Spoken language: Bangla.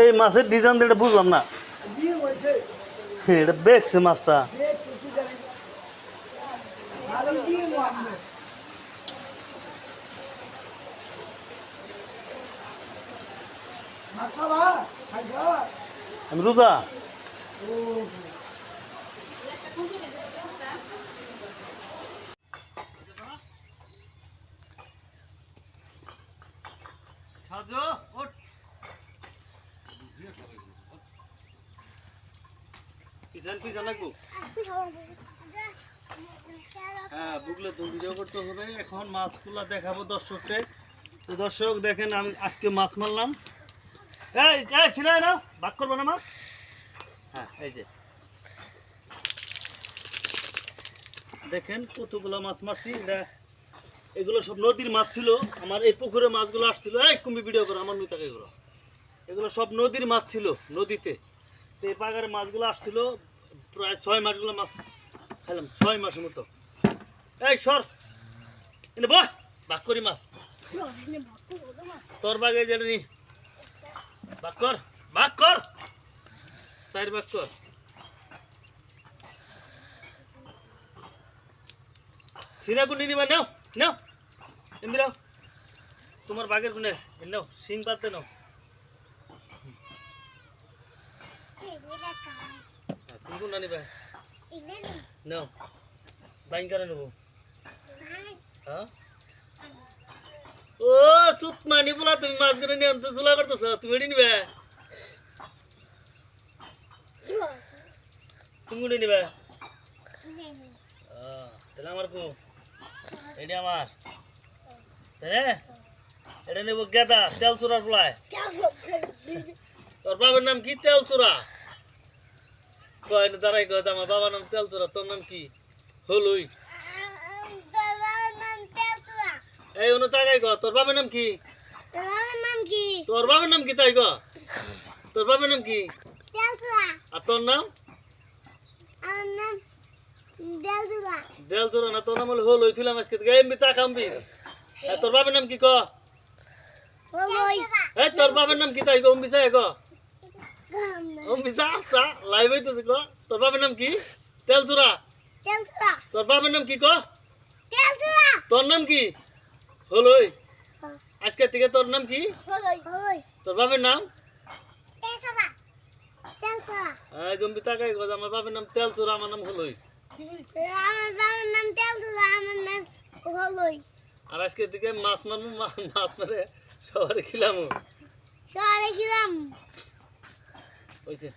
এই মাছের ডিজাইন এটা বুঝলাম না, এটা বেকছে মাছটা। আমি রোজা। হ্যাঁ বুঝলে তো, ভিডিও করতে হবে। এখন মাছগুলা দেখাবো দর্শককে। তো দর্শক দেখেন, আমি আজকে মাছ মারলাম। এই যাই ছিল না, ভাগ করবো না মাছ। হ্যাঁ এই যে দেখেন কতগুলো মাছ মারছি। এগুলো সব নদীর মাছ ছিল। আমার এই পুকুরে মাছগুলো আসছিল। এই কুম্ভি ভিডিও করো আমার মিতাকে, এগুলো এগুলো সব নদীর মাছ ছিল, নদীতে। তো এই পাগারে মাছগুলো আসছিল, প্রায় 6 মাসগুলো মাছ খেলাম, 6 মাসের মতো। এই সর এনে বয়, ভাগ করি মাছ। তোর বাগে যেটা নি, ভাগ কর, ভাগ কর, 4 ভাগ কর। সিরা গুনি নিবা, নাও নাও এমনি নাও, তোমার বাগের গুনে নাও, সিং পাতে নাও। তুমি কোনটা নিবা? নাও, বাইন করে নেবো। হ্যাঁ ও সুত মানি বলা, তুমি মাছ করে নিয়ে আনতে চুলা করতেছ, তুমি এটি নিবে? তুমি কোনটা নিবে? তাহলে আমার কো, এটি আমার। হ্যাঁ এটা নেবো গেদা, তেল চোরার প্লাই। তোর বাবার নাম কি? তেল চোরা। কয় দাঁড়াই কয়, আমার বাবার নাম তেল চোরা, তোর নাম কি? হলুই। এই অনু তাকাই ক, তোর বাবার নাম কি? তোর বাবার নাম কি তাই ক? তোর বাবার নাম কি? আর তোর নাম? দেল চোরা না, তোর নাম হলো হলুই। তুইলাম আজকে থেকে এমবি তাকামবি। তোর বাবার নাম কি ক? এই তোর বাবার নাম কি তাই ক? অম্বি চাই ক, অম্বি চা চা লাইভ হইতেছে ক। তোর বাবার নাম কি? তেল চোরা। তোর বাবার নাম কি ক? তোর নাম কি? হলুই। আজকে থেকে তোর নাম কি? তোর বাবার নাম? জম্বি তাকাই ক, আমার বাবার নাম তেল চোরা, আমার নাম হলুই। আর আজকে থেকে মাছ মারবো, মাছ মারে সবারে খিলামো। হইছে।